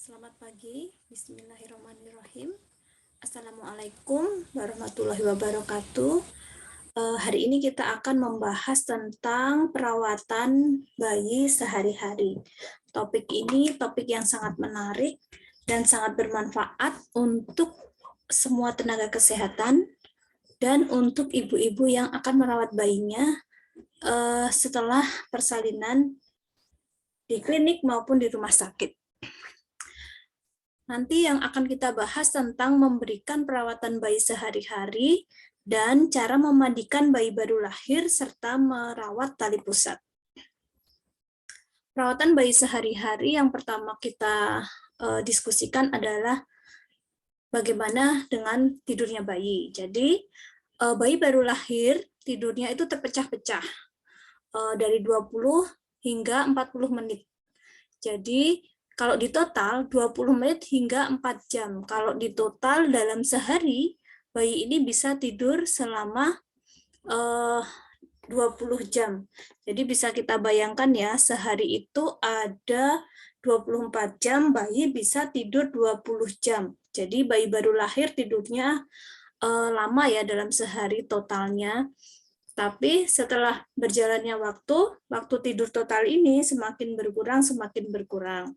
Selamat pagi, bismillahirrahmanirrahim. Assalamualaikum warahmatullahi wabarakatuh. Hari ini kita akan membahas tentang perawatan bayi sehari-hari. Topik ini topik yang sangat menarik dan sangat bermanfaat untuk semua tenaga kesehatan dan untuk ibu-ibu yang akan merawat bayinya setelah persalinan di klinik maupun di rumah sakit. Nanti yang akan kita bahas tentang memberikan perawatan bayi sehari-hari dan cara memandikan bayi baru lahir serta merawat tali pusat. Perawatan bayi sehari-hari yang pertama kita diskusikan adalah bagaimana dengan tidurnya bayi. Jadi bayi baru lahir tidurnya itu terpecah-pecah dari 20 hingga 40 menit. Jadi kalau di total 20 menit hingga 4 jam. Kalau di total dalam sehari, bayi ini bisa tidur selama 20 jam. Jadi bisa kita bayangkan ya, sehari itu ada 24 jam, bayi bisa tidur 20 jam. Jadi bayi baru lahir tidurnya lama ya dalam sehari totalnya. Tapi setelah berjalannya waktu tidur total ini semakin berkurang.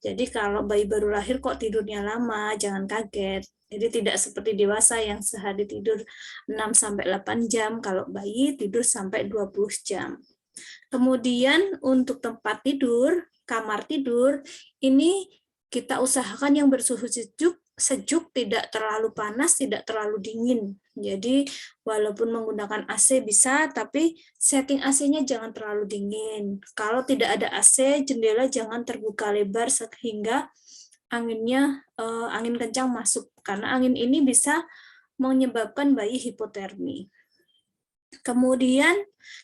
Jadi kalau bayi baru lahir kok tidurnya lama, jangan kaget. Jadi tidak seperti dewasa yang sehari tidur 6-8 jam, kalau bayi tidur sampai 20 jam. Kemudian untuk tempat tidur, kamar tidur, ini kita usahakan yang bersuhu sejuk, tidak terlalu panas, tidak terlalu dingin. Jadi walaupun menggunakan AC bisa, tapi setting AC-nya jangan terlalu dingin. Kalau tidak ada AC, jendela jangan terbuka lebar sehingga angin kencang masuk, karena angin ini bisa menyebabkan bayi hipotermi. Kemudian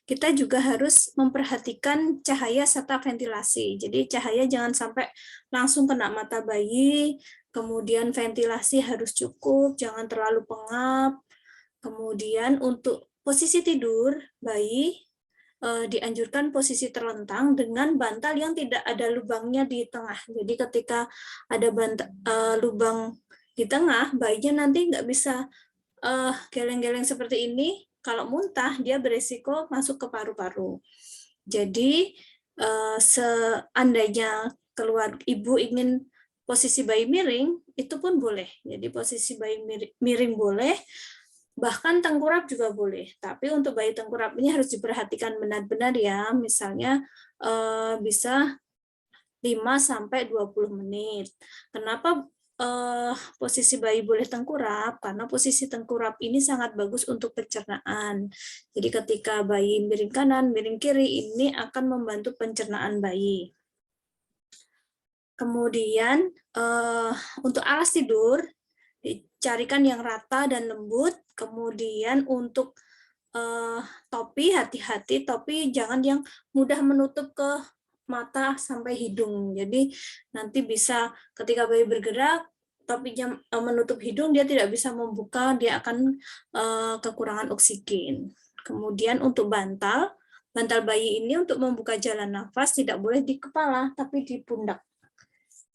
kita juga harus memperhatikan cahaya serta ventilasi. Jadi cahaya jangan sampai langsung kena mata bayi, kemudian ventilasi harus cukup, jangan terlalu pengap. Kemudian untuk posisi tidur bayi dianjurkan posisi terlentang dengan bantal yang tidak ada lubangnya di tengah. Jadi ketika ada lubang di tengah, bayinya nanti nggak bisa geleng-geleng seperti ini. Kalau muntah, dia beresiko masuk ke paru-paru. Jadi seandainya ibu ingin posisi bayi miring, itu pun boleh. Jadi posisi bayi miring boleh, bahkan tengkurap juga boleh. Tapi untuk bayi tengkurap ini harus diperhatikan benar-benar ya. Misalnya bisa 5-20 menit. Kenapa posisi bayi boleh tengkurap? Karena posisi tengkurap ini sangat bagus untuk pencernaan. Jadi ketika bayi miring kanan, miring kiri, ini akan membantu pencernaan bayi. Kemudian untuk alas tidur, dicarikan yang rata dan lembut. Kemudian untuk topi, hati-hati, topi jangan yang mudah menutup ke mata sampai hidung. Jadi nanti bisa ketika bayi bergerak, topinya menutup hidung, dia tidak bisa membuka, dia akan kekurangan oksigen. Kemudian untuk bantal bayi ini untuk membuka jalan nafas tidak boleh di kepala, tapi di pundak.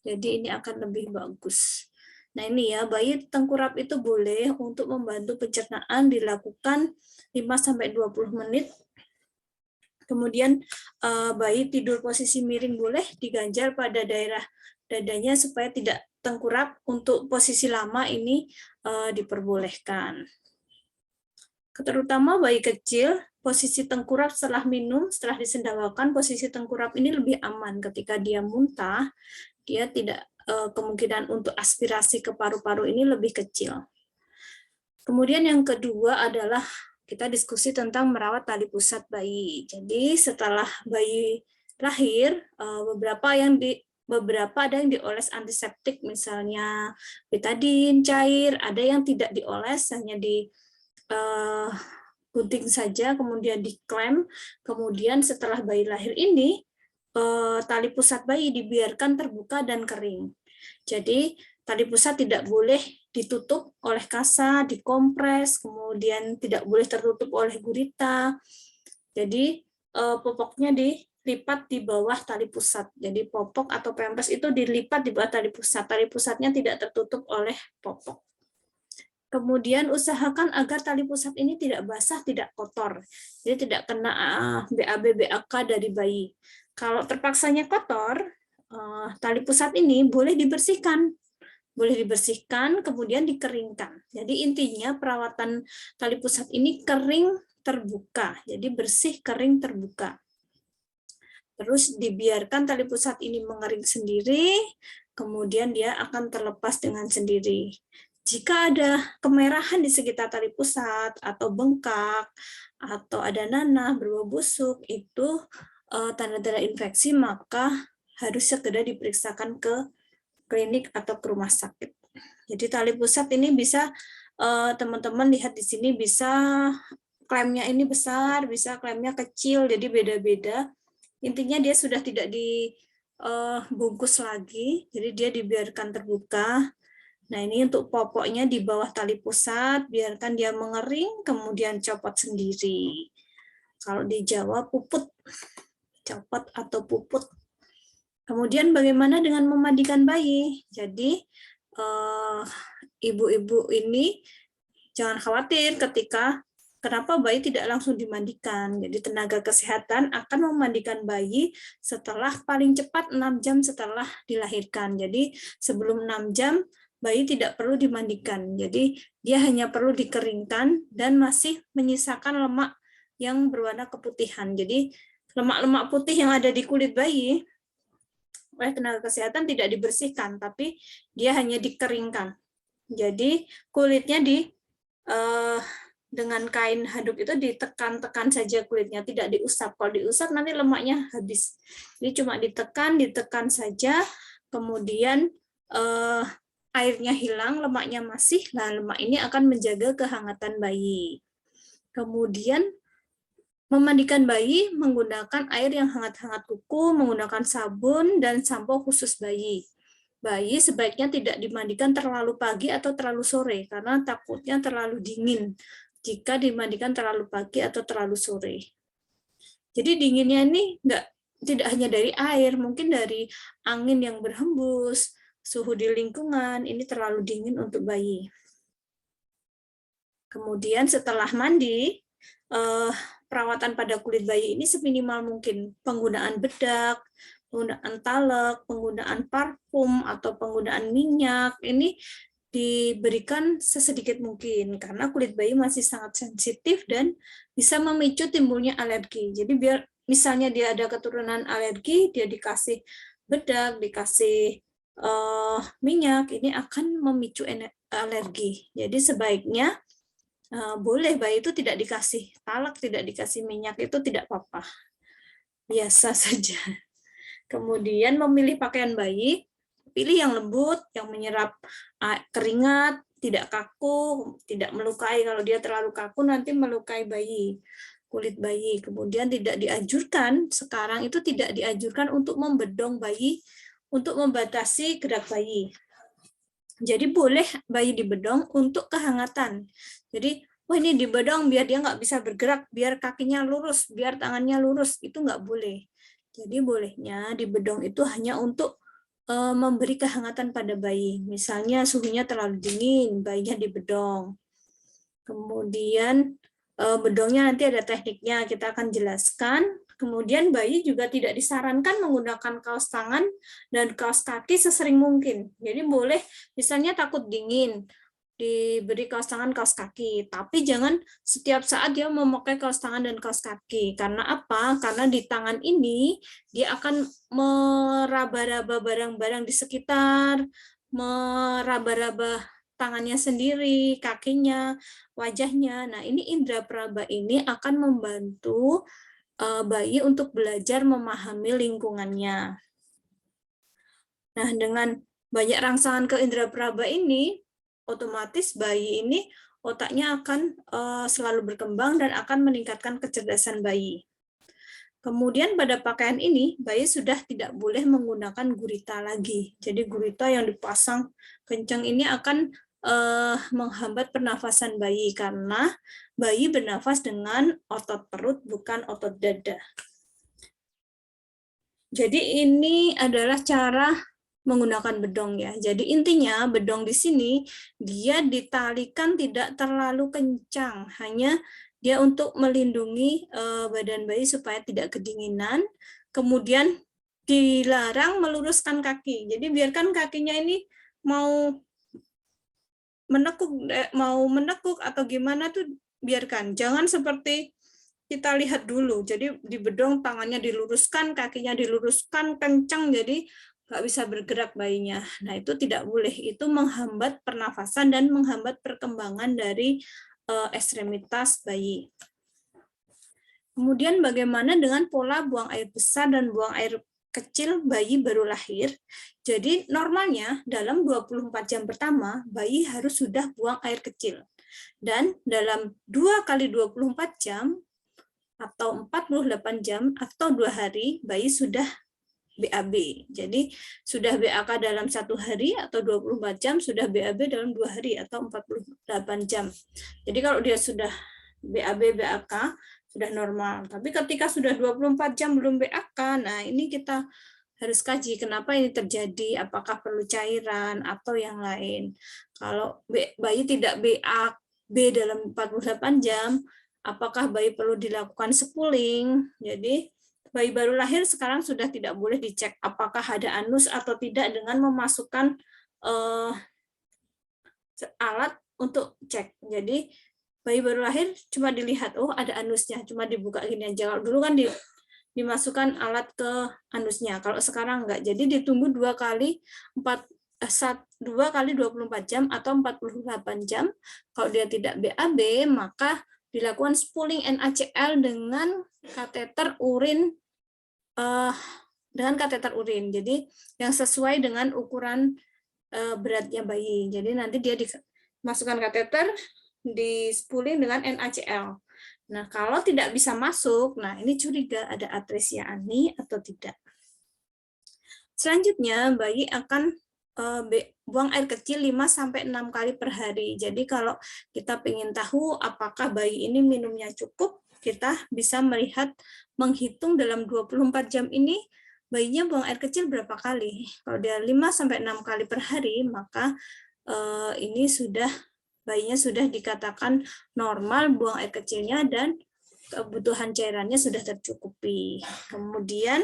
Jadi ini akan lebih bagus. Nah ini ya, bayi tengkurap itu boleh untuk membantu pencernaan dilakukan 5-20 menit. Kemudian bayi tidur posisi miring boleh diganjar pada daerah dadanya supaya tidak tengkurap. Untuk posisi lama ini diperbolehkan. Terutama bayi kecil, posisi tengkurap setelah minum, setelah disendawakan, posisi tengkurap ini lebih aman. Ketika dia muntah, dia tidak kemungkinan untuk aspirasi ke paru-paru ini lebih kecil. Kemudian yang kedua adalah kita diskusi tentang merawat tali pusat bayi. Jadi setelah bayi lahir, beberapa ada yang dioles antiseptik, misalnya betadin cair, ada yang tidak dioles, hanya di gunting saja, kemudian diklem. Kemudian setelah bayi lahir ini, tali pusat bayi dibiarkan terbuka dan kering. Jadi tali pusat tidak boleh ditutup oleh kasa, dikompres, kemudian tidak boleh tertutup oleh gurita. Jadi popoknya dilipat di bawah tali pusat. Jadi popok atau pempes itu dilipat di bawah tali pusat. Tali pusatnya tidak tertutup oleh popok. Kemudian usahakan agar tali pusat ini tidak basah, tidak kotor. Jadi tidak kena BAB, BAK dari bayi. Kalau terpaksanya kotor, tali pusat ini boleh dibersihkan. Boleh dibersihkan, kemudian dikeringkan. Jadi intinya perawatan tali pusat ini kering terbuka. Jadi bersih, kering, terbuka. Terus dibiarkan tali pusat ini mengering sendiri, kemudian dia akan terlepas dengan sendiri. Jika ada kemerahan di sekitar tali pusat atau bengkak atau ada nanah berbau busuk, itu tanda-tanda infeksi, maka harus segera diperiksakan ke klinik atau ke rumah sakit. Jadi tali pusat ini bisa teman-teman lihat di sini, bisa klemnya ini besar, bisa klemnya kecil, jadi beda-beda. Intinya dia sudah tidak dibungkus lagi, jadi dia dibiarkan terbuka. Nah, ini untuk popoknya di bawah tali pusat, biarkan dia mengering, kemudian copot sendiri. Kalau di Jawa puput, copot atau puput. Kemudian bagaimana dengan memandikan bayi? Jadi ibu-ibu ini jangan khawatir ketika kenapa bayi tidak langsung dimandikan. Jadi tenaga kesehatan akan memandikan bayi setelah paling cepat 6 jam setelah dilahirkan. Jadi sebelum 6 jam bayi tidak perlu dimandikan. Jadi dia hanya perlu dikeringkan dan masih menyisakan lemak yang berwarna keputihan. Jadi lemak-lemak putih yang ada di kulit bayi oleh tenaga kesehatan tidak dibersihkan, tapi dia hanya dikeringkan. Jadi kulitnya dengan kain handuk itu ditekan-tekan saja kulitnya, tidak diusap. Kalau diusap nanti lemaknya habis. Jadi cuma ditekan saja, kemudian airnya hilang, lemaknya masih. Nah, lemak ini akan menjaga kehangatan bayi. Kemudian memandikan bayi menggunakan air yang hangat-hangat kuku, menggunakan sabun dan sampo khusus bayi. Bayi sebaiknya tidak dimandikan terlalu pagi atau terlalu sore, karena takutnya terlalu dingin jika dimandikan terlalu pagi atau terlalu sore. Jadi dinginnya ini tidak hanya dari air, mungkin dari angin yang berhembus, suhu di lingkungan, ini terlalu dingin untuk bayi. Kemudian setelah mandi, perawatan pada kulit bayi ini seminimal mungkin. Penggunaan bedak, penggunaan talek, penggunaan parfum, atau penggunaan minyak, ini diberikan sesedikit mungkin, karena kulit bayi masih sangat sensitif dan bisa memicu timbulnya alergi. Jadi biar misalnya dia ada keturunan alergi, dia dikasih bedak, dikasih minyak, ini akan memicu alergi. Jadi sebaiknya boleh bayi itu tidak dikasih talak, tidak dikasih minyak, itu tidak apa-apa, biasa saja. Kemudian memilih pakaian bayi, pilih yang lembut, yang menyerap keringat, tidak kaku, tidak melukai. Kalau dia terlalu kaku nanti melukai bayi, kulit bayi. Kemudian tidak dianjurkan, sekarang itu tidak dianjurkan untuk membedong bayi, untuk membatasi gerak bayi. Jadi boleh bayi dibedong untuk kehangatan. Jadi, wah ini dibedong biar dia nggak bisa bergerak, biar kakinya lurus, biar tangannya lurus, itu nggak boleh. Jadi bolehnya dibedong itu hanya untuk memberi kehangatan pada bayi. Misalnya suhunya terlalu dingin, bayinya dibedong. Kemudian bedongnya nanti ada tekniknya, kita akan jelaskan. Kemudian bayi juga tidak disarankan menggunakan kaos tangan dan kaos kaki sesering mungkin. Jadi boleh, misalnya takut dingin, diberi kaos tangan, kaos kaki. Tapi jangan setiap saat dia memakai kaos tangan dan kaos kaki. Karena apa? Karena di tangan ini dia akan meraba-raba barang-barang di sekitar, meraba-raba tangannya sendiri, kakinya, wajahnya. Nah, ini indera peraba ini akan membantu bayi untuk belajar memahami lingkungannya. Nah, dengan banyak rangsangan ke indera peraba ini, otomatis bayi ini otaknya akan selalu berkembang dan akan meningkatkan kecerdasan bayi. Kemudian pada pakaian ini, bayi sudah tidak boleh menggunakan gurita lagi. Jadi gurita yang dipasang kencang ini akan menghambat pernafasan bayi, karena bayi bernafas dengan otot perut, bukan otot dada. Jadi ini adalah cara menggunakan bedong ya. Jadi intinya bedong di sini dia ditalikan tidak terlalu kencang, hanya dia untuk melindungi badan bayi supaya tidak kedinginan. Kemudian dilarang meluruskan kaki. Jadi biarkan kakinya ini mau menekuk atau gimana tuh biarkan. Jangan seperti kita lihat dulu. Jadi di bedong tangannya diluruskan, kakinya diluruskan kencang, jadi nggak bisa bergerak bayinya. Nah itu tidak boleh. Itu menghambat pernafasan dan menghambat perkembangan dari ekstremitas bayi. Kemudian bagaimana dengan pola buang air besar dan buang air kecil bayi baru lahir? Jadi normalnya dalam 24 jam pertama bayi harus sudah buang air kecil. Dan dalam 2 kali 24 jam atau 48 jam atau 2 hari bayi sudah BAB. Jadi sudah BAK dalam 1 hari atau 24 jam, sudah BAB dalam 2 hari atau 48 jam. Jadi kalau dia sudah BAB BAK sudah normal. Tapi ketika sudah 24 jam belum BAK, nah ini kita harus kaji kenapa ini terjadi, apakah perlu cairan atau yang lain. Kalau bayi tidak BAB dalam 48 jam, apakah bayi perlu dilakukan spooling? Jadi bayi baru lahir sekarang sudah tidak boleh dicek apakah ada anus atau tidak dengan memasukkan alat untuk cek. Jadi bayi baru lahir cuma dilihat, oh ada anusnya, cuma dibuka gini aja. Kalau dulu kan dimasukkan alat ke anusnya. Kalau sekarang enggak. Jadi ditunggu 2 kali 24 jam atau 48 jam. Kalau dia tidak BAB, maka dilakukan spooling NaCl dengan kateter urin Jadi yang sesuai dengan ukuran beratnya bayi. Jadi nanti dia dimasukkan kateter, di spooling dengan NaCl. Nah, kalau tidak bisa masuk, nah ini curiga ada atresia ani atau tidak. Selanjutnya, bayi akan buang air kecil 5-6 kali per hari. Jadi kalau kita ingin tahu apakah bayi ini minumnya cukup, kita bisa menghitung dalam 24 jam ini bayinya buang air kecil berapa kali. Kalau dia 5-6 kali per hari, maka ini bayinya sudah dikatakan normal buang air kecilnya dan kebutuhan cairannya sudah tercukupi. Kemudian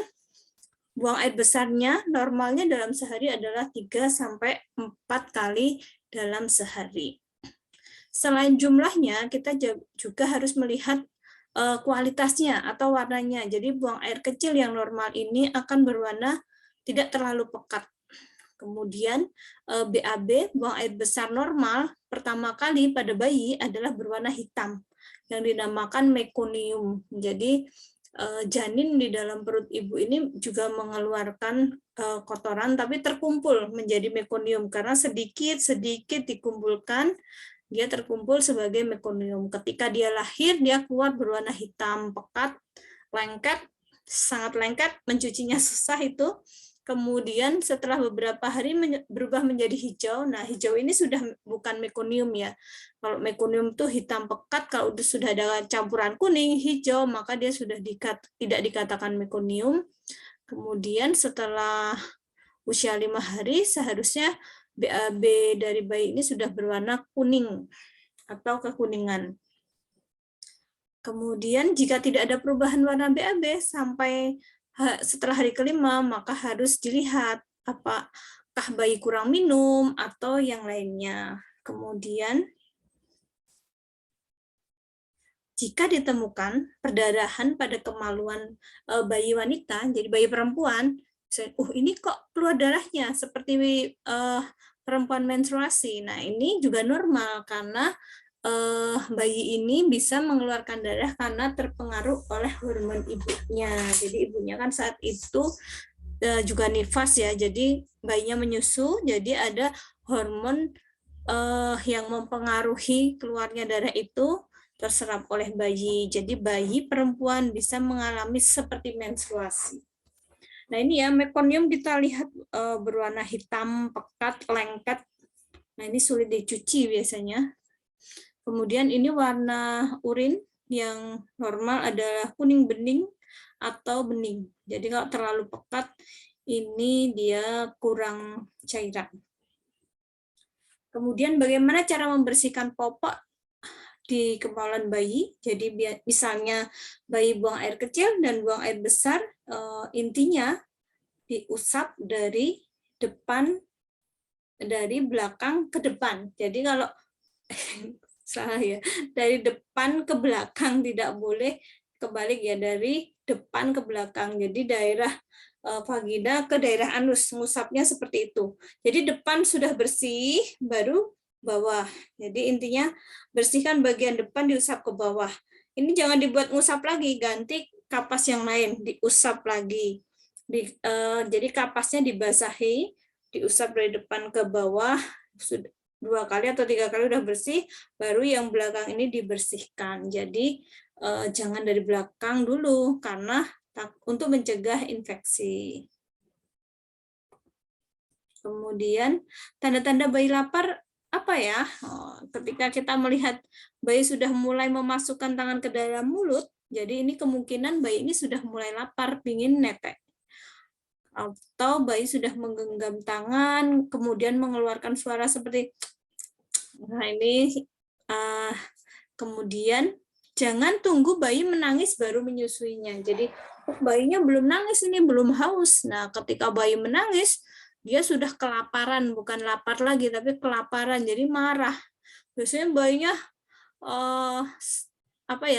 buang air besarnya normalnya dalam sehari adalah 3-4 kali dalam sehari. Selain jumlahnya, kita juga harus melihat kualitasnya atau warnanya. Jadi buang air kecil yang normal ini akan berwarna tidak terlalu pekat. Kemudian BAB, buang air besar normal, pertama kali pada bayi adalah berwarna hitam, yang dinamakan mekonium. Jadi janin di dalam perut ibu ini juga mengeluarkan kotoran, tapi terkumpul menjadi mekonium, karena sedikit-sedikit dikumpulkan, dia terkumpul sebagai mekonium. Ketika dia lahir, dia keluar berwarna hitam, pekat, lengket, sangat lengket, mencucinya susah itu. Kemudian setelah beberapa hari berubah menjadi hijau. Nah, hijau ini sudah bukan mekonium ya. Kalau mekonium itu hitam pekat, kalau sudah ada campuran kuning, hijau, maka dia sudah tidak dikatakan mekonium. Kemudian setelah usia 5 hari, seharusnya BAB dari bayi ini sudah berwarna kuning atau kekuningan. Kemudian jika tidak ada perubahan warna BAB sampai setelah hari kelima, maka harus dilihat apakah bayi kurang minum atau yang lainnya. Kemudian, jika ditemukan perdarahan pada kemaluan bayi wanita, jadi bayi perempuan, ini kok keluar darahnya seperti perempuan menstruasi. Nah, ini juga normal karena bayi ini bisa mengeluarkan darah karena terpengaruh oleh hormon ibunya. Jadi ibunya kan saat itu juga nifas ya, jadi bayinya menyusu, jadi ada hormon yang mempengaruhi keluarnya darah itu terserap oleh bayi. Jadi bayi perempuan bisa mengalami seperti menstruasi. Nah ini ya, mekonium kita lihat berwarna hitam, pekat, lengket. Nah ini sulit dicuci biasanya. Kemudian ini warna urin yang normal adalah kuning bening atau bening. Jadi kalau terlalu pekat, ini dia kurang cairan. Kemudian bagaimana cara membersihkan popok di kemaluan bayi? Jadi misalnya bayi buang air kecil dan buang air besar, intinya diusap dari belakang ke depan. Jadi kalau salah ya, dari depan ke belakang, tidak boleh kebalik ya, dari depan ke belakang. Jadi daerah vagina ke daerah anus, ngusapnya seperti itu. Jadi depan sudah bersih, baru bawah. Jadi intinya bersihkan bagian depan, diusap ke bawah. Ini jangan dibuat ngusap lagi, ganti kapas yang lain, diusap lagi. Jadi kapasnya dibasahi, diusap dari depan ke bawah, sudah 2 kali atau 3 kali udah bersih, baru yang belakang ini dibersihkan. Jadi jangan dari belakang dulu, karena untuk mencegah infeksi. Kemudian tanda-tanda bayi lapar apa ya? Ketika kita melihat bayi sudah mulai memasukkan tangan ke dalam mulut, jadi ini kemungkinan bayi ini sudah mulai lapar, ingin netek. Atau bayi sudah menggenggam tangan, kemudian mengeluarkan suara seperti, nah ini kemudian jangan tunggu bayi menangis baru menyusuinya. Jadi bayinya belum nangis, ini belum haus. Nah, ketika bayi menangis, dia sudah kelaparan, bukan lapar lagi, tapi kelaparan, jadi marah. Biasanya bayinya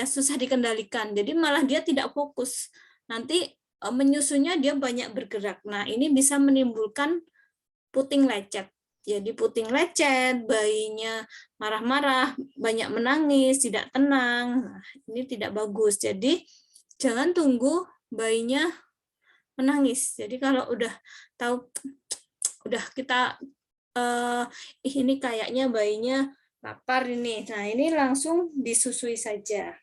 susah dikendalikan, jadi malah dia tidak fokus. Nanti menyusunya dia banyak bergerak. Nah, ini bisa menimbulkan puting lecet. Jadi puting lecet, bayinya marah-marah, banyak menangis, tidak tenang. Nah, ini tidak bagus. Jadi jangan tunggu bayinya menangis. Jadi kalau udah tahu, udah kita ini kayaknya bayinya lapar ini. Nah, ini langsung disusui saja.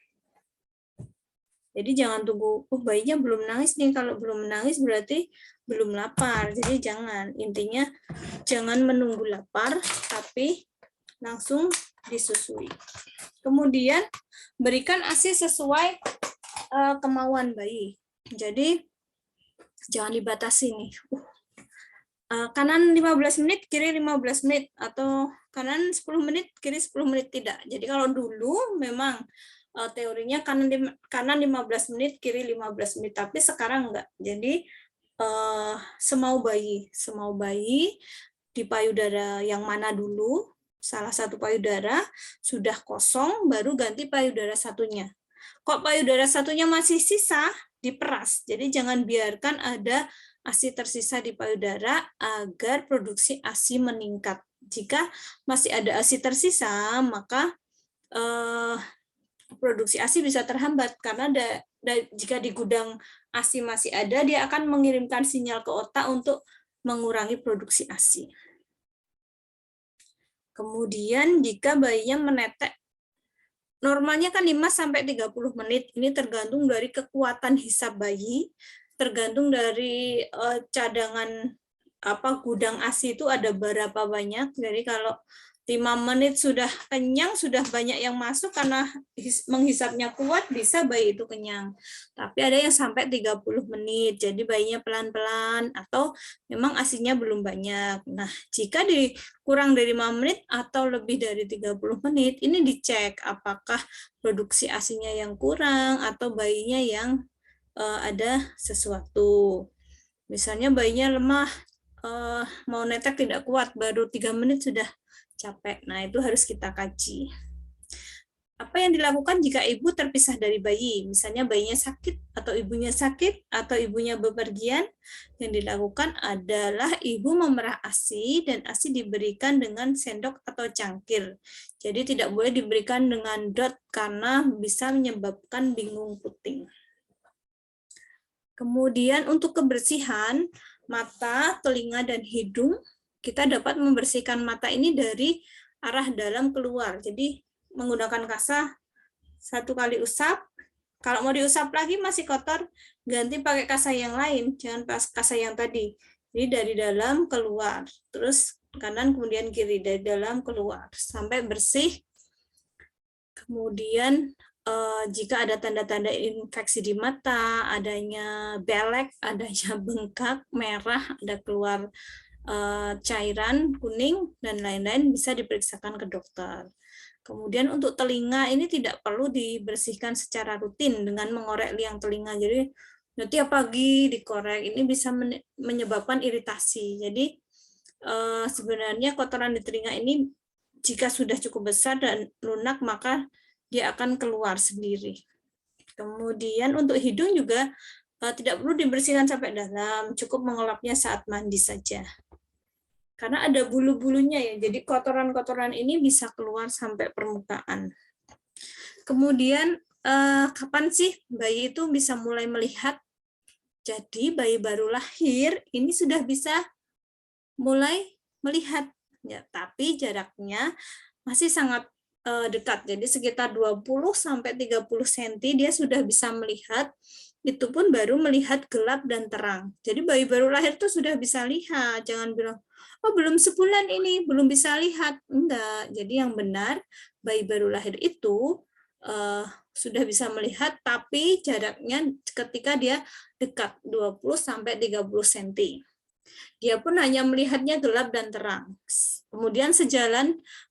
Jadi jangan tunggu, bayinya belum nangis nih. Kalau belum menangis berarti belum lapar. Jadi jangan. Intinya jangan menunggu lapar, tapi langsung disusui. Kemudian berikan ASI sesuai kemauan bayi. Jadi jangan dibatasi nih. Kanan 15 menit, kiri 15 menit, atau kanan 10 menit, kiri 10 menit, tidak. Jadi kalau dulu memang teorinya kanan 15 menit, kiri 15 menit, tapi sekarang enggak. Jadi semau bayi di payudara yang mana dulu, salah satu payudara sudah kosong, baru ganti payudara satunya. Kok payudara satunya masih sisa, diperas. Jadi jangan biarkan ada ASI tersisa di payudara agar produksi ASI meningkat. Jika masih ada ASI tersisa, maka produksi ASI bisa terhambat, karena jika di gudang ASI masih ada, dia akan mengirimkan sinyal ke otak untuk mengurangi produksi ASI. Kemudian jika bayinya menetek, normalnya kan 5-30 menit, ini tergantung dari kekuatan hisap bayi, tergantung dari cadangan gudang ASI itu ada berapa banyak. Jadi kalau 5 menit sudah kenyang, sudah banyak yang masuk karena menghisapnya kuat, bisa bayi itu kenyang. Tapi ada yang sampai 30 menit, jadi bayinya pelan-pelan, atau memang ASINya belum banyak. Nah, jika kurang dari 5 menit atau lebih dari 30 menit, ini dicek apakah produksi ASINya yang kurang, atau bayinya yang ada sesuatu. Misalnya bayinya lemah, mau netek tidak kuat, baru 3 menit sudah capek. Nah, itu harus kita kaji. Apa yang dilakukan jika ibu terpisah dari bayi? Misalnya bayinya sakit, atau ibunya sakit, atau ibunya bepergian. Yang dilakukan adalah ibu memerah ASI, dan ASI diberikan dengan sendok atau cangkir. Jadi tidak boleh diberikan dengan dot, karena bisa menyebabkan bingung puting. Kemudian untuk kebersihan mata, telinga, dan hidung, kita dapat membersihkan mata ini dari arah dalam keluar. Jadi menggunakan kasa 1 kali usap. Kalau mau diusap lagi masih kotor, ganti pakai kasa yang lain, jangan pas kasa yang tadi. Jadi dari dalam keluar, terus kanan kemudian kiri, dari dalam keluar sampai bersih. Kemudian jika ada tanda-tanda infeksi di mata, adanya belek, adanya bengkak, merah, ada keluar cairan kuning, dan lain-lain, bisa diperiksakan ke dokter. Kemudian untuk telinga ini tidak perlu dibersihkan secara rutin dengan mengorek liang telinga. Jadi tiap pagi dikorek, ini bisa menyebabkan iritasi. Jadi sebenarnya kotoran di telinga ini jika sudah cukup besar dan lunak, maka dia akan keluar sendiri. Kemudian untuk hidung juga tidak perlu dibersihkan sampai dalam, cukup mengelapnya saat mandi saja. Karena ada bulu-bulunya ya, jadi kotoran-kotoran ini bisa keluar sampai permukaan. Kemudian kapan sih bayi itu bisa mulai melihat? Jadi bayi baru lahir ini sudah bisa mulai melihat, ya, tapi jaraknya masih sangat dekat. Jadi sekitar 20-30 cm dia sudah bisa melihat. Itu pun baru melihat gelap dan terang. Jadi bayi baru lahir tuh sudah bisa lihat. Jangan bilang, oh belum sebulan ini, belum bisa lihat. Enggak. Jadi yang benar, bayi baru lahir itu sudah bisa melihat, tapi jaraknya ketika dia dekat 20-30 cm. Dia pun hanya melihatnya gelap dan terang. Kemudian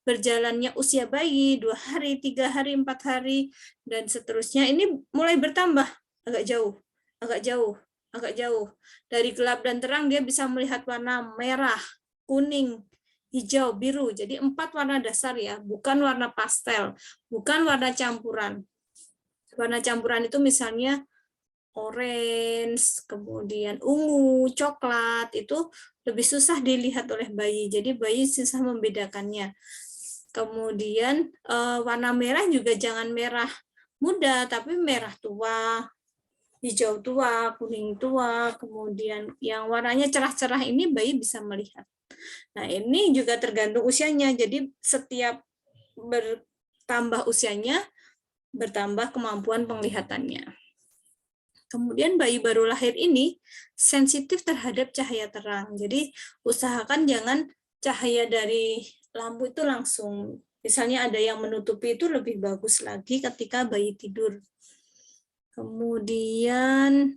berjalannya usia bayi, 2 hari, 3 hari, 4 hari, dan seterusnya, ini mulai bertambah, agak jauh, agak jauh, agak jauh. Dari gelap dan terang dia bisa melihat warna merah, kuning, hijau, biru. Jadi 4 warna dasar ya, bukan warna pastel, bukan warna campuran. Warna campuran itu misalnya orange, kemudian ungu, coklat, itu lebih susah dilihat oleh bayi. Jadi bayi susah membedakannya. Kemudian warna merah juga jangan merah muda, tapi merah tua, hijau tua, kuning tua, kemudian yang warnanya cerah-cerah ini bayi bisa melihat. Nah, ini juga tergantung usianya. Jadi setiap bertambah usianya, bertambah kemampuan penglihatannya. Kemudian bayi baru lahir ini sensitif terhadap cahaya terang. Jadi usahakan jangan cahaya dari lampu itu langsung. Misalnya ada yang menutupi, itu lebih bagus lagi ketika bayi tidur. Kemudian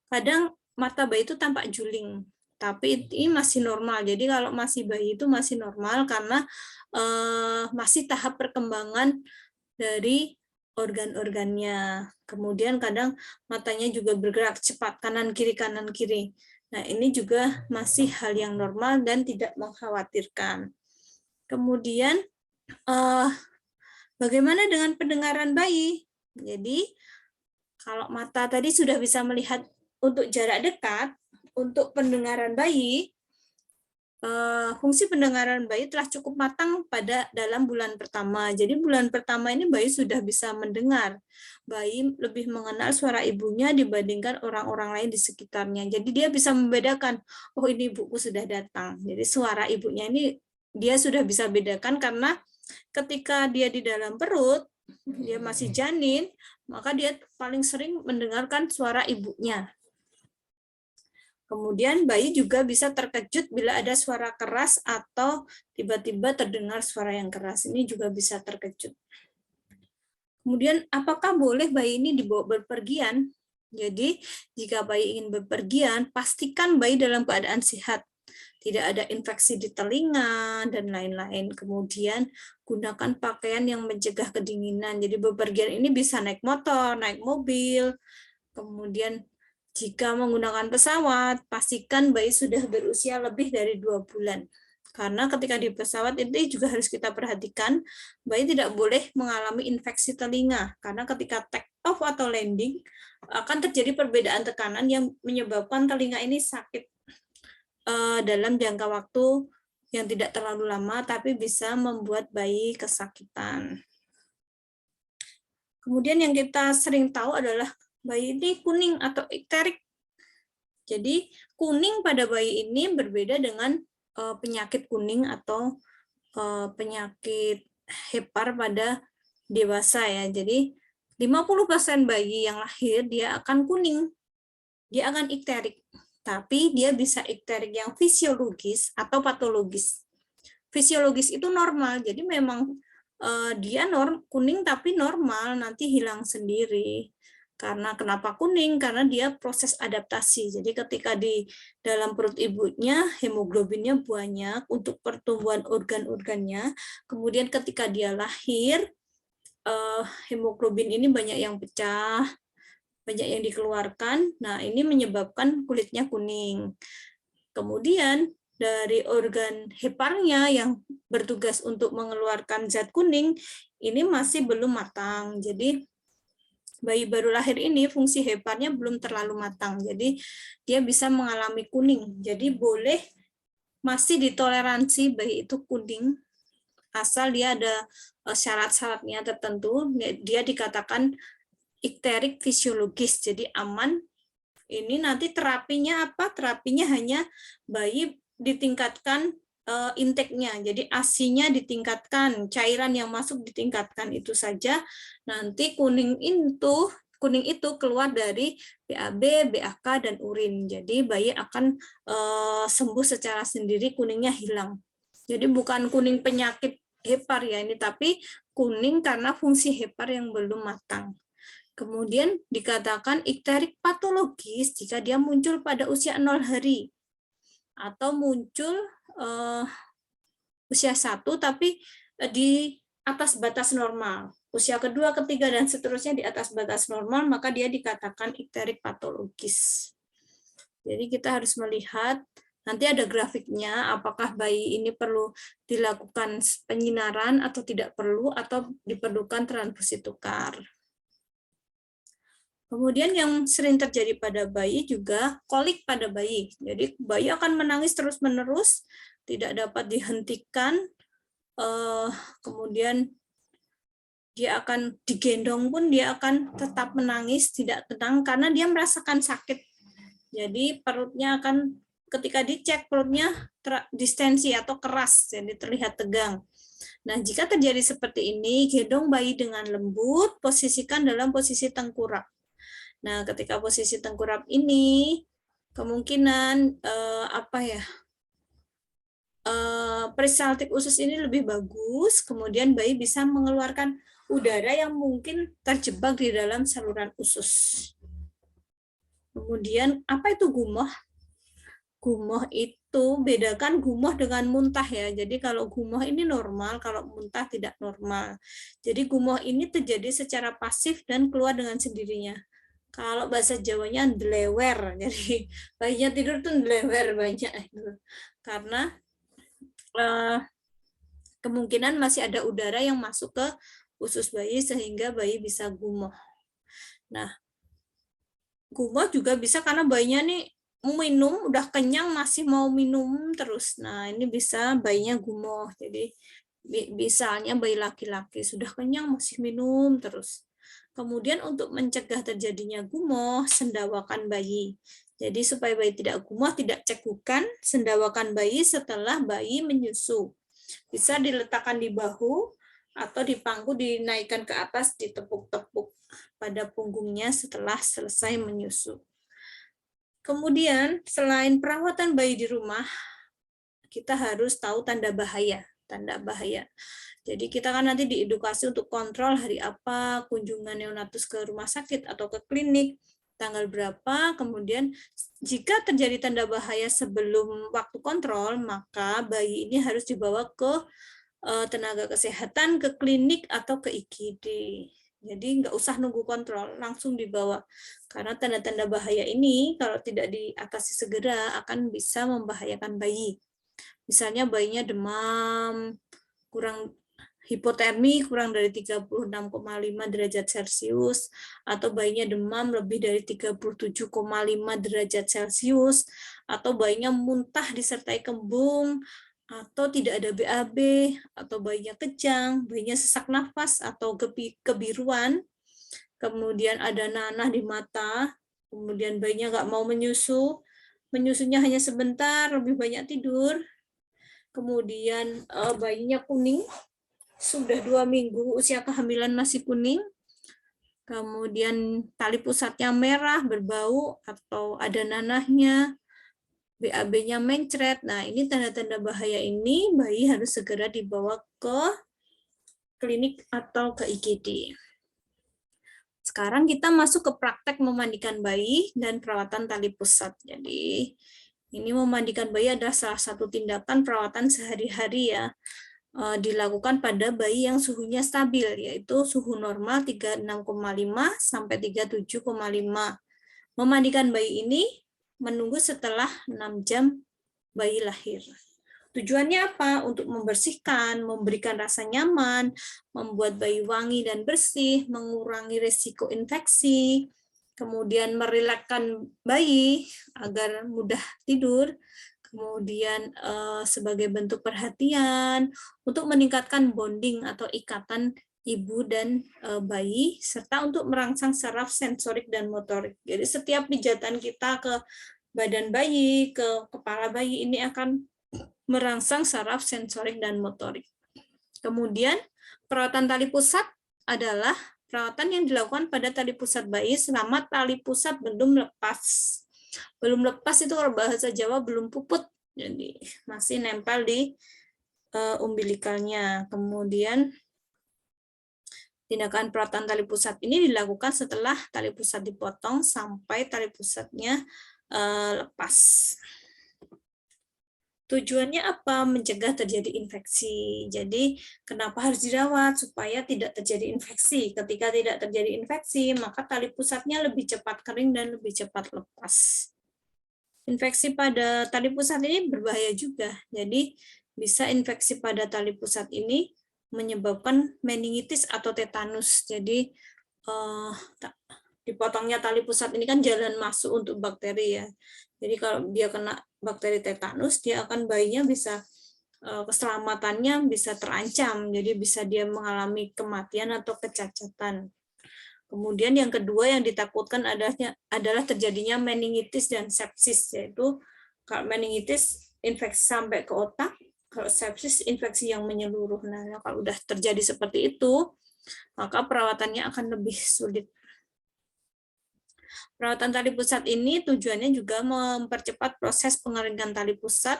kadang mata bayi itu tampak juling, tapi ini masih normal. Jadi kalau masih bayi itu masih normal karena masih tahap perkembangan dari organ-organnya. Kemudian kadang matanya juga bergerak cepat kanan kiri kanan kiri. Nah, ini juga masih hal yang normal dan tidak mengkhawatirkan. Kemudian bagaimana dengan pendengaran bayi? Jadi kalau mata tadi sudah bisa melihat untuk jarak dekat, untuk pendengaran bayi, fungsi pendengaran bayi telah cukup matang dalam bulan pertama. Jadi bulan pertama ini bayi sudah bisa mendengar. Bayi lebih mengenal suara ibunya dibandingkan orang-orang lain di sekitarnya. Jadi dia bisa membedakan, oh ini ibuku sudah datang. Jadi suara ibunya ini dia sudah bisa bedakan karena ketika dia di dalam perut, dia masih janin, maka dia paling sering mendengarkan suara ibunya. Kemudian bayi juga bisa terkejut bila ada suara keras atau tiba-tiba terdengar suara yang keras. Ini juga bisa terkejut. Kemudian apakah boleh bayi ini dibawa berpergian? Jadi jika bayi ingin berpergian, pastikan bayi dalam keadaan sehat. Tidak ada infeksi di telinga dan lain-lain. Kemudian gunakan pakaian yang mencegah kedinginan. Jadi bepergian ini bisa naik motor, naik mobil. Kemudian jika menggunakan pesawat, pastikan bayi sudah berusia lebih dari 2 bulan. Karena ketika di pesawat itu juga harus kita perhatikan, bayi tidak boleh mengalami infeksi telinga. Karena ketika take off atau landing, akan terjadi perbedaan tekanan yang menyebabkan telinga ini sakit dalam jangka waktu yang tidak terlalu lama, tapi bisa membuat bayi kesakitan. Kemudian yang kita sering tahu adalah bayi ini kuning atau ikterik. Jadi kuning pada bayi ini berbeda dengan penyakit kuning atau penyakit hepar pada dewasa ya. Jadi 50% bayi yang lahir dia akan kuning. Dia akan ikterik. Tapi dia bisa ikterik yang fisiologis atau patologis. Fisiologis itu normal. Jadi memang dia kuning tapi normal, nanti hilang sendiri. Karena kenapa kuning? Karena dia proses adaptasi. Jadi ketika di dalam perut ibunya hemoglobinnya banyak untuk pertumbuhan organ-organnya. Kemudian ketika dia lahir, hemoglobin ini banyak yang pecah, banyak yang dikeluarkan. Nah, ini menyebabkan kulitnya kuning. Kemudian dari organ heparnya yang bertugas untuk mengeluarkan zat kuning, ini masih belum matang. Jadi bayi baru lahir ini fungsi heparnya belum terlalu matang, jadi dia bisa mengalami kuning. Jadi boleh masih ditoleransi bayi itu kuning, asal dia ada syarat-syaratnya tertentu. Dia dikatakan ikterik fisiologis, jadi aman. Ini nanti terapinya apa? Terapinya hanya bayi ditingkatkan intake-nya, jadi ASI-nya ditingkatkan, cairan yang masuk ditingkatkan, itu saja. Nanti kuning itu keluar dari BAB, BAK, dan urin. Jadi bayi akan sembuh secara sendiri, kuningnya hilang. Jadi bukan kuning penyakit hepar ya ini, tapi kuning karena fungsi hepar yang belum matang. Kemudian dikatakan ikterik patologis jika dia muncul pada usia 0 hari atau muncul usia 1 tapi di atas batas normal. Usia kedua, ketiga, dan seterusnya di atas batas normal, maka dia dikatakan ikterik patologis. Jadi kita harus melihat, nanti ada grafiknya, apakah bayi ini perlu dilakukan penyinaran atau tidak perlu, atau diperlukan transfusi tukar. Kemudian yang sering terjadi pada bayi juga kolik pada bayi. Jadi bayi akan menangis terus-menerus, tidak dapat dihentikan, kemudian dia akan digendong pun dia akan tetap menangis, tidak tenang karena dia merasakan sakit. Jadi perutnya akan, ketika dicek perutnya distensi atau keras, jadi terlihat tegang. Nah, jika terjadi seperti ini, gendong bayi dengan lembut, posisikan dalam posisi tengkurap. Nah, ketika posisi tengkurap ini, kemungkinan peristaltik usus ini lebih bagus, kemudian bayi bisa mengeluarkan udara yang mungkin terjebak di dalam saluran usus. Kemudian, apa itu gumoh? Gumoh itu, bedakan gumoh dengan muntah ya. Jadi kalau gumoh ini normal, kalau muntah tidak normal. Jadi gumoh ini terjadi secara pasif dan keluar dengan sendirinya. Kalau bahasa Jawanya ndlewer, jadi bayinya tidur tuh ndlewer banyak itu. Karena kemungkinan masih ada udara yang masuk ke usus bayi sehingga bayi bisa gumoh. Nah, gumoh juga bisa karena bayinya nih minum, udah kenyang masih mau minum terus. Nah, ini bisa bayinya gumoh. Jadi misalnya bayi laki-laki sudah kenyang masih minum terus. Kemudian untuk mencegah terjadinya gumoh, sendawakan bayi. Jadi supaya bayi tidak gumoh, tidak cekukan, sendawakan bayi setelah bayi menyusu. Bisa diletakkan di bahu atau di pangku, dinaikkan ke atas, ditepuk-tepuk pada punggungnya setelah selesai menyusu. Kemudian selain perawatan bayi di rumah, kita harus tahu tanda bahaya. Tanda bahaya. Jadi kita kan nanti diedukasi untuk kontrol hari apa kunjungan neonatus ke rumah sakit atau ke klinik, tanggal berapa, kemudian jika terjadi tanda bahaya sebelum waktu kontrol, maka bayi ini harus dibawa ke tenaga kesehatan, ke klinik atau ke IGD. Jadi nggak usah nunggu kontrol, langsung dibawa. Karena tanda-tanda bahaya ini kalau tidak diatasi segera akan bisa membahayakan bayi. Misalnya bayinya demam, hipotermi kurang dari 36,5 derajat Celcius, atau bayinya demam lebih dari 37,5 derajat Celcius, atau bayinya muntah disertai kembung, atau tidak ada BAB, atau bayinya kejang, bayinya sesak nafas atau kebiruan, kemudian ada nanah di mata, kemudian bayinya nggak mau menyusu, menyusunya hanya sebentar, lebih banyak tidur, kemudian bayinya kuning, sudah 2 minggu usia kehamilan masih kuning, kemudian tali pusatnya merah, berbau, atau ada nanahnya, BAB-nya mencret. Nah, ini tanda-tanda bahaya ini, bayi harus segera dibawa ke klinik atau ke IGD. Sekarang kita masuk ke praktek memandikan bayi dan perawatan tali pusat. Jadi ini memandikan bayi adalah salah satu tindakan perawatan sehari-hari ya, dilakukan pada bayi yang suhunya stabil, yaitu suhu normal 36,5 sampai 37,5. Memandikan bayi ini menunggu setelah 6 jam bayi lahir. Tujuannya apa? Untuk membersihkan, memberikan rasa nyaman, membuat bayi wangi dan bersih, mengurangi risiko infeksi, kemudian merilekskan bayi agar mudah tidur, kemudian sebagai bentuk perhatian, untuk meningkatkan bonding atau ikatan ibu dan bayi, serta untuk merangsang saraf sensorik dan motorik. Jadi setiap pijatan kita ke badan bayi, ke kepala bayi ini akan merangsang saraf sensorik dan motorik. Kemudian perawatan tali pusat adalah perawatan yang dilakukan pada tali pusat bayi selama tali pusat belum lepas. Belum lepas itu kalau bahasa Jawa belum puput, jadi masih nempel di umbilikalnya. Kemudian tindakan perawatan tali pusat ini dilakukan setelah tali pusat dipotong sampai tali pusatnya lepas. Tujuannya apa? Mencegah terjadi infeksi. Jadi, kenapa harus dirawat? Supaya tidak terjadi infeksi. Ketika tidak terjadi infeksi, maka tali pusatnya lebih cepat kering dan lebih cepat lepas. Infeksi pada tali pusat ini berbahaya juga. Jadi, bisa infeksi pada tali pusat ini menyebabkan meningitis atau tetanus. Jadi, dipotongnya tali pusat ini kan jalan masuk untuk bakteri ya. Jadi kalau dia kena bakteri tetanus, dia akan bayinya bisa keselamatannya bisa terancam. Jadi bisa dia mengalami kematian atau kecacatan. Kemudian yang kedua yang ditakutkan adalah terjadinya meningitis dan sepsis, yaitu kalau meningitis infeksi sampai ke otak, kalau sepsis infeksi yang menyeluruh. Nah, kalau udah terjadi seperti itu, maka perawatannya akan lebih sulit. Perawatan tali pusat ini tujuannya juga mempercepat proses pengeringan tali pusat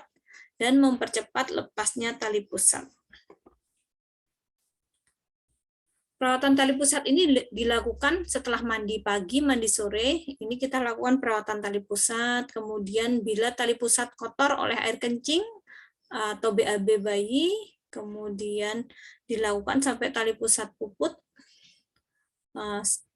dan mempercepat lepasnya tali pusat. Perawatan tali pusat ini dilakukan setelah mandi pagi, mandi sore. Ini kita lakukan perawatan tali pusat. Kemudian bila tali pusat kotor oleh air kencing atau BAB bayi, kemudian dilakukan sampai tali pusat puput.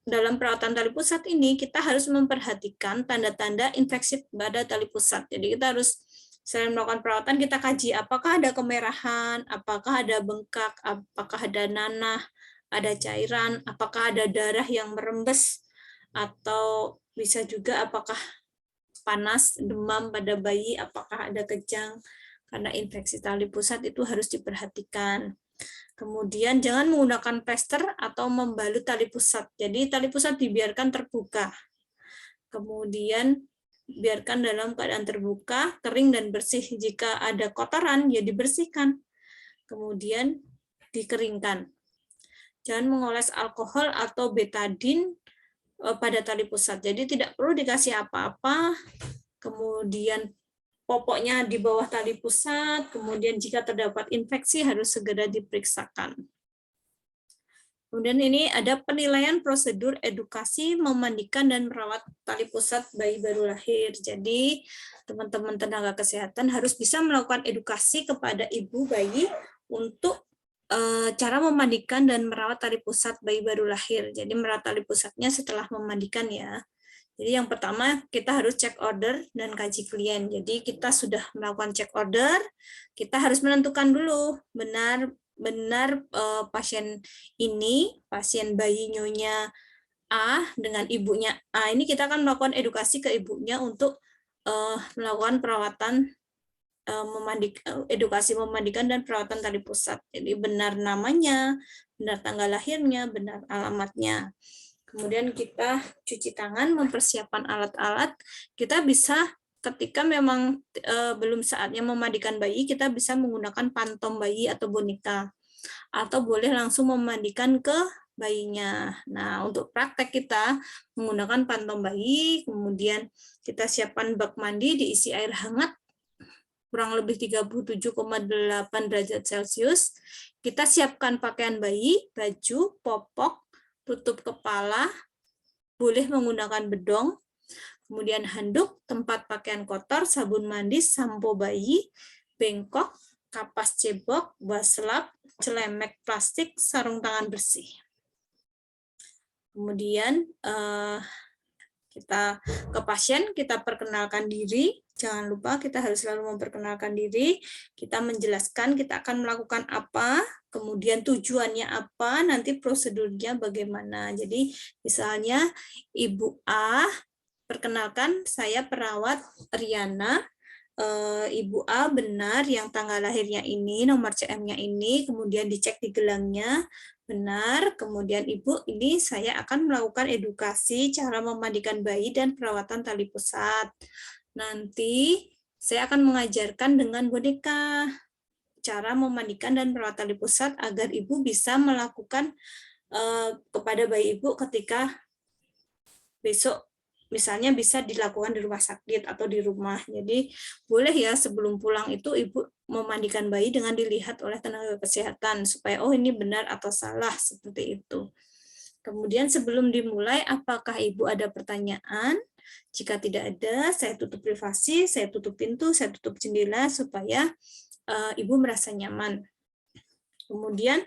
Dalam perawatan tali pusat ini kita harus memperhatikan tanda-tanda infeksi pada tali pusat. Jadi kita harus selain melakukan perawatan kita kaji apakah ada kemerahan, apakah ada bengkak, apakah ada nanah, ada cairan, apakah ada darah yang merembes, atau bisa juga apakah panas, demam pada bayi, apakah ada kejang. Karena infeksi tali pusat itu harus diperhatikan. Kemudian jangan menggunakan plester atau membalut tali pusat. Jadi tali pusat dibiarkan terbuka. Kemudian biarkan dalam keadaan terbuka, kering dan bersih. Jika ada kotoran, ya dibersihkan. Kemudian dikeringkan. Jangan mengoles alkohol atau betadin pada tali pusat. Jadi tidak perlu dikasih apa-apa. Kemudian popoknya di bawah tali pusat, kemudian jika terdapat infeksi harus segera diperiksakan. Kemudian ini ada penilaian prosedur edukasi memandikan dan merawat tali pusat bayi baru lahir. Jadi teman-teman tenaga kesehatan harus bisa melakukan edukasi kepada ibu bayi untuk cara memandikan dan merawat tali pusat bayi baru lahir. Jadi merawat tali pusatnya setelah memandikan ya. Jadi yang pertama kita harus cek order dan kaji klien. Jadi kita sudah melakukan cek order, kita harus menentukan dulu benar pasien ini, pasien bayi nyonya A dengan ibunya A. Ini kita akan melakukan edukasi ke ibunya untuk melakukan perawatan edukasi memandikan dan perawatan tali pusat. Jadi benar namanya, benar tanggal lahirnya, benar alamatnya. Kemudian kita cuci tangan, mempersiapkan alat-alat. Kita bisa ketika memang belum saatnya memandikan bayi, kita bisa menggunakan pantom bayi atau boneka. Atau boleh langsung memandikan ke bayinya. Nah, untuk praktek kita menggunakan pantom bayi, kemudian kita siapkan bak mandi diisi air hangat, kurang lebih 37,8 derajat Celcius. Kita siapkan pakaian bayi, baju, popok, tutup kepala, boleh menggunakan bedong, kemudian handuk, tempat pakaian kotor, sabun mandi, sampo bayi, bengkok, kapas cebok, waslap, celemek plastik, sarung tangan bersih. Kemudian kita ke pasien, kita perkenalkan diri. Jangan lupa kita harus selalu memperkenalkan diri. Kita menjelaskan kita akan melakukan apa, kemudian tujuannya apa, nanti prosedurnya bagaimana. Jadi misalnya Ibu A, perkenalkan saya perawat Riana. Ibu A benar yang tanggal lahirnya ini, nomor CM-nya ini, kemudian dicek di gelangnya, benar. Kemudian Ibu, ini saya akan melakukan edukasi cara memandikan bayi dan perawatan tali pusat. Nanti saya akan mengajarkan dengan boneka cara memandikan dan perawatan tali pusat agar Ibu bisa melakukan kepada bayi Ibu ketika besok misalnya bisa dilakukan di rumah sakit atau di rumah. Jadi boleh ya sebelum pulang itu Ibu memandikan bayi dengan dilihat oleh tenaga kesehatan supaya oh ini benar atau salah seperti itu. Kemudian sebelum dimulai apakah Ibu ada pertanyaan? Jika tidak ada, saya tutup privasi, saya tutup pintu, saya tutup jendela supaya Ibu merasa nyaman. Kemudian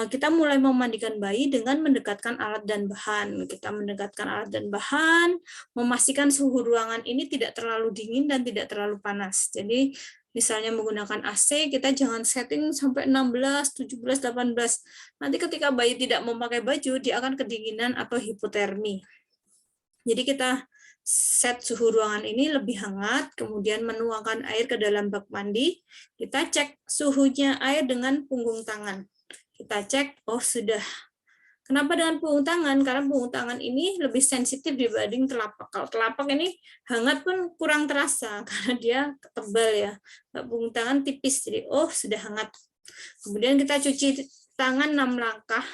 kita mulai memandikan bayi dengan mendekatkan alat dan bahan. Kita mendekatkan alat dan bahan, memastikan suhu ruangan ini tidak terlalu dingin dan tidak terlalu panas. Jadi misalnya menggunakan AC, kita jangan setting sampai 16, 17, 18. Nanti ketika bayi tidak memakai baju, dia akan kedinginan atau hipotermi. Jadi kita set suhu ruangan ini lebih hangat, kemudian menuangkan air ke dalam bak mandi. Kita cek suhunya air dengan punggung tangan. Kita cek, oh sudah. Kenapa dengan punggung tangan? Karena punggung tangan ini lebih sensitif dibanding telapak. Kalau telapak ini hangat pun kurang terasa, karena dia tebal ya. Punggung tangan tipis, jadi oh sudah hangat. Kemudian kita cuci tangan 6 langkah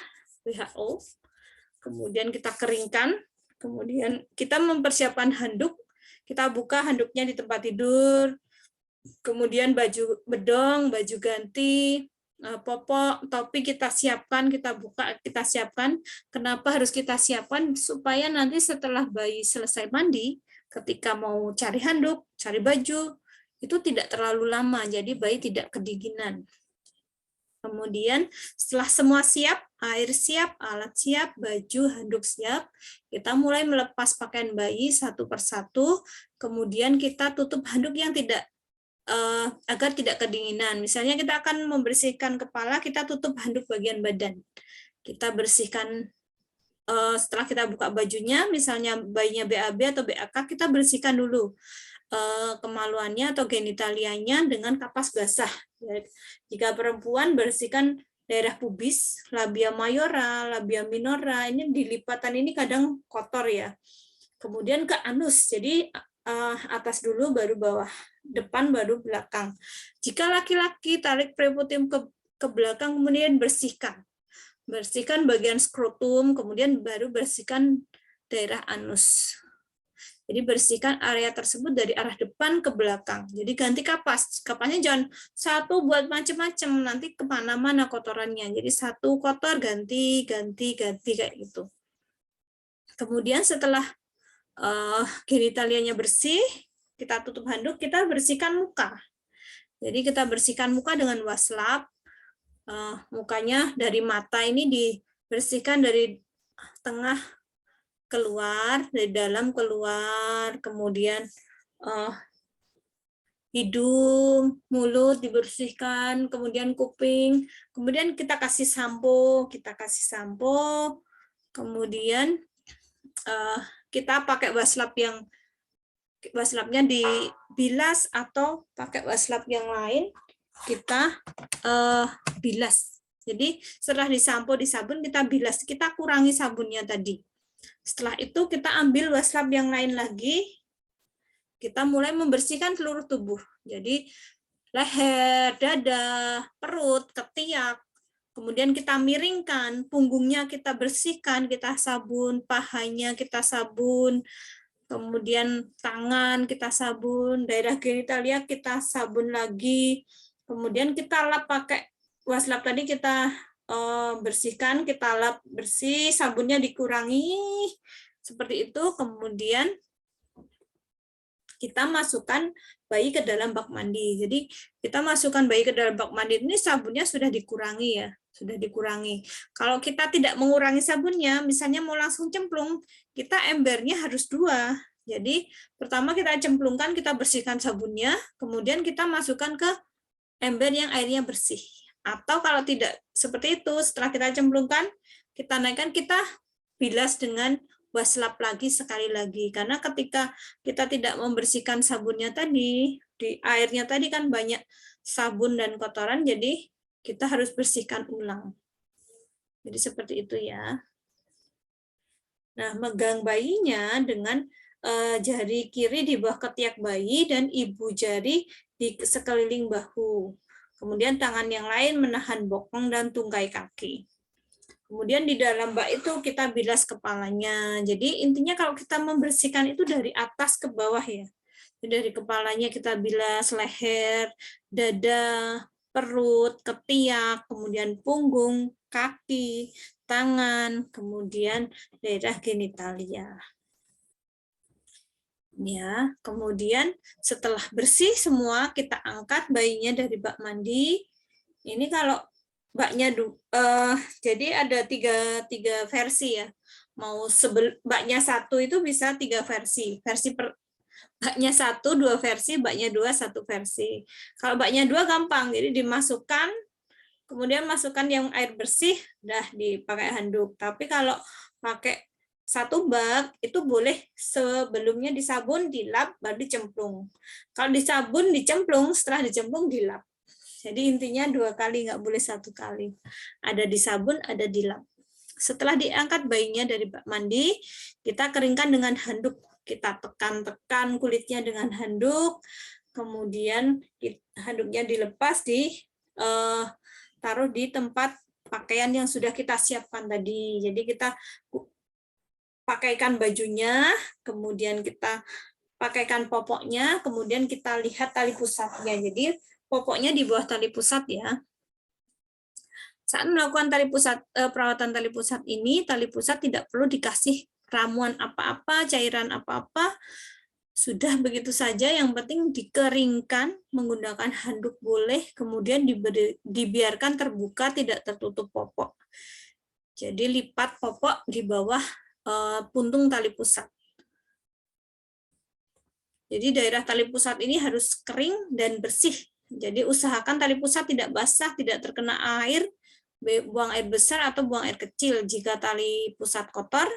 WHO. Kemudian kita keringkan. Kemudian kita mempersiapkan handuk. Kita buka handuknya di tempat tidur. Kemudian baju bedong, baju ganti, popok, topi kita siapkan, kita buka, kita siapkan. Kenapa harus kita siapkan? Supaya nanti setelah bayi selesai mandi, ketika mau cari handuk, cari baju, itu tidak terlalu lama, jadi bayi tidak kedinginan. Kemudian setelah semua siap, air siap, alat siap, baju, handuk siap, kita mulai melepas pakaian bayi satu persatu, kemudian kita tutup handuk yang tidak agar tidak kedinginan. Misalnya kita akan membersihkan kepala, kita tutup handuk bagian badan. Kita bersihkan setelah kita buka bajunya, misalnya bayinya BAB atau BAK, kita bersihkan dulu kemaluannya atau genitalianya dengan kapas basah. Jika perempuan, bersihkan daerah pubis, labia mayora, labia minora, ini di lipatan ini kadang kotor ya. Kemudian ke anus, jadi atas dulu baru bawah, depan baru belakang. Jika laki-laki tarik periputim ke belakang, kemudian bersihkan. Bersihkan bagian skrotum, kemudian baru bersihkan daerah anus. Jadi bersihkan area tersebut dari arah depan ke belakang. Jadi ganti kapas. Kapasnya jangan satu buat macam-macam, nanti kemana-mana kotorannya. Jadi satu kotor, ganti kayak gitu. Kemudian setelah genitalianya bersih, kita tutup handuk, kita bersihkan muka. Jadi kita bersihkan muka dengan waslap. Mukanya dari mata ini dibersihkan dari tengah keluar, dari dalam keluar, kemudian hidung, mulut dibersihkan, kemudian kuping, kemudian kita kasih sampo, kemudian kita pakai waslapnya dibilas atau pakai waslap yang lain kita bilas. Jadi setelah disampo di sabun kita bilas, kita kurangi sabunnya tadi. Setelah itu kita ambil waslap yang lain lagi, kita mulai membersihkan seluruh tubuh. Jadi leher, dada, perut, ketiak. Kemudian kita miringkan, punggungnya kita bersihkan, kita sabun, pahanya kita sabun. kemudian tangan kita sabun, daerah genitalia kita sabun lagi, kemudian kita lap pakai waslap tadi, kita bersihkan, kita lap bersih, sabunnya dikurangi seperti itu, kemudian kita masukkan bayi ke dalam bak mandi. Jadi kita masukkan bayi ke dalam bak mandi ini sabunnya sudah dikurangi ya, sudah dikurangi. Kalau kita tidak mengurangi sabunnya, misalnya mau langsung cemplung, kita embernya harus 2. Jadi pertama kita cemplungkan, kita bersihkan sabunnya, kemudian kita masukkan ke ember yang airnya bersih. Atau kalau tidak seperti itu, setelah kita cemplungkan, kita naikkan, kita bilas dengan waslap lagi sekali lagi, karena ketika kita tidak membersihkan sabunnya tadi, di airnya tadi kan banyak sabun dan kotoran, jadi kita harus bersihkan ulang. Jadi seperti itu ya. Nah, megang bayinya dengan jari kiri di bawah ketiak bayi dan ibu jari di sekeliling bahu. Kemudian tangan yang lain menahan bokong dan tungkai kaki. Kemudian di dalam bak itu kita bilas kepalanya. Jadi intinya kalau kita membersihkan itu dari atas ke bawah ya. Dari kepalanya kita bilas, leher, dada, perut, ketiak, kemudian punggung, kaki, tangan, kemudian daerah genitalia. Ya, kemudian setelah bersih semua, kita angkat bayinya dari bak mandi. Ini kalau baknya jadi ada tiga versi ya. Mau baknya 1 itu bisa 3 versi. Baknya 1 2 versi, baknya 2 1 versi. Kalau baknya 2 gampang, jadi dimasukkan, kemudian masukkan yang air bersih, udah dipakai handuk. Tapi kalau pakai 1 bak itu boleh sebelumnya disabun, dilap, baru dicemplung. Kalau disabun, dicemplung, setelah dicemplung dilap. Jadi intinya 2 kali, nggak boleh 1 kali. Ada disabun, ada dilap. Setelah diangkat bayinya dari bak mandi, kita keringkan dengan handuk. Kita tekan-tekan kulitnya dengan handuk, kemudian handuknya dilepas, taruh di tempat pakaian yang sudah kita siapkan tadi. Jadi kita pakaikan bajunya, kemudian kita pakaikan popoknya, kemudian kita lihat tali pusatnya. Jadi popoknya di bawah tali pusat ya. Saat melakukan perawatan tali pusat ini, tali pusat tidak perlu dikasih ramuan apa-apa, cairan apa-apa, sudah begitu saja, yang penting dikeringkan menggunakan handuk boleh, kemudian dibiarkan terbuka, tidak tertutup popok. Jadi lipat popok di bawah puntung tali pusat. Jadi daerah tali pusat ini harus kering dan bersih. Jadi usahakan tali pusat tidak basah, tidak terkena air, buang air besar atau buang air kecil. Jika tali pusat kotor,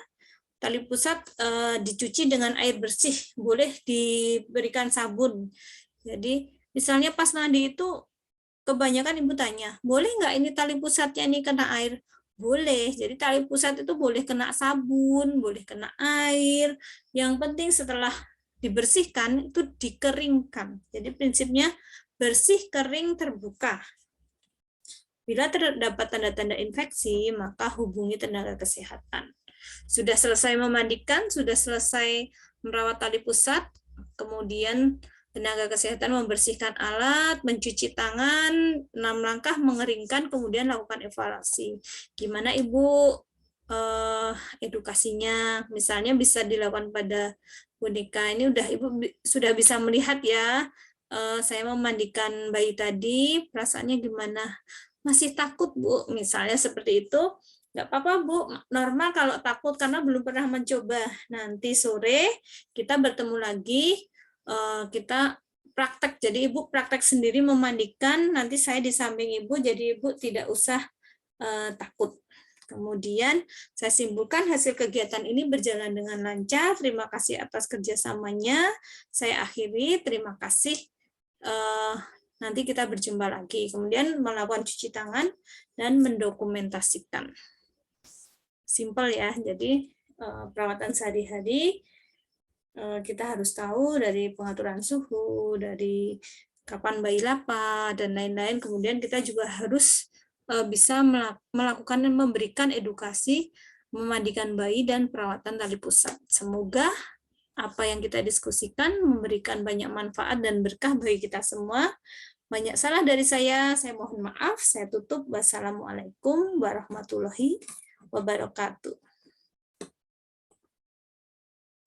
tali pusat dicuci dengan air bersih, boleh diberikan sabun. Jadi misalnya pas mandi itu kebanyakan ibu tanya, boleh nggak ini tali pusatnya ini kena air? Boleh. Jadi tali pusat itu boleh kena sabun, boleh kena air. Yang penting setelah dibersihkan itu dikeringkan. Jadi prinsipnya bersih, kering, terbuka. Bila terdapat tanda-tanda infeksi, maka hubungi tenaga kesehatan. Sudah selesai memandikan, sudah selesai merawat tali pusat, kemudian tenaga kesehatan membersihkan alat, mencuci tangan, 6 langkah, mengeringkan, kemudian lakukan evaluasi. Gimana Ibu edukasinya? Misalnya bisa dilakukan pada boneka. Ini udah Ibu sudah bisa melihat ya, saya memandikan bayi tadi, perasaannya gimana? Masih takut Bu, misalnya seperti itu, nggak apa-apa Bu, normal kalau takut karena belum pernah mencoba. Nanti sore kita bertemu lagi, kita praktek. Jadi Ibu praktek sendiri memandikan, nanti saya di samping Ibu, jadi Ibu tidak usah takut. Kemudian saya simpulkan hasil kegiatan ini berjalan dengan lancar. Terima kasih atas kerjasamanya. Saya akhiri, terima kasih. Nanti kita berjumpa lagi. Kemudian melakukan cuci tangan dan mendokumentasikan. Simpel ya, jadi perawatan sehari-hari kita harus tahu dari pengaturan suhu, dari kapan bayi lapar, dan lain-lain. Kemudian kita juga harus bisa melakukan dan memberikan edukasi memandikan bayi dan perawatan tali pusat. Semoga apa yang kita diskusikan memberikan banyak manfaat dan berkah bagi kita semua. Banyak salah dari saya mohon maaf. Saya tutup. Wassalamualaikum warahmatullahi wabarakatuh.